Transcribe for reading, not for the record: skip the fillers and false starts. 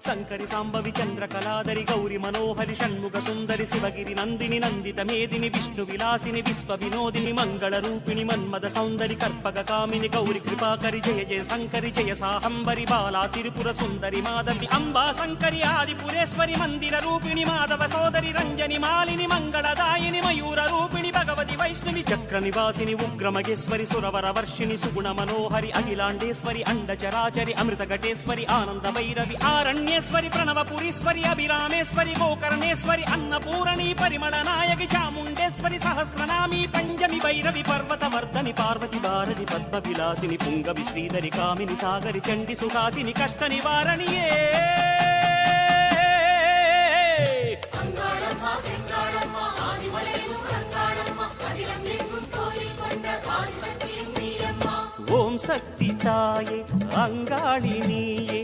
శంకరి సాంబవి చంద్రకళాధరి గౌరి మనోహరి షణ్ముఖ సుందరి శివగిరి నందిని నందిత మేదిని విష్ణు విలాసిని విశ్వ వినోదిని మంగళ రూపిణి మన్మద సౌందరి కర్పగ కామిని గౌరి కృపాకరి జయ జయ శంకరి జయ సాహంబరి బాలా తిరుపుర సుందరి మాధవి అంబా శంకరి ఆదిపురేశ్వరి మందిర రూపిణి మాధవ సోదరి రంజని మాలిని మంగళదాయిని మయూర రూపిణి భగవతి వైష్ణవి చక్ర నివాసిని ఉగ్రమగేశ్వరి సురవర వర్షిణి సుగుణ మనోహరి అఖిలాండేశ్వరి అండచరాచరి అమృత ఘటేశ్వరి ఆనంద భైరవి ఆరణ్యేశ్వరి ప్రణవపురీశ్వరి అభిరామేశ్వరి గోకర్ణేశ్వరి అన్నపూరణి పరిమళ నాయకి చాముండేశ్వరి సహస్రనామి పంచమి భైరవి పర్వత వర్ధని పార్వతి భారతి పద్మ విలాసిని పుంగవి శ్రీధరి కామిని సాగరి చండి సుహాసిని కష్ట నివారణియే ఓం శక్తి తాయే అంగాళి నీయే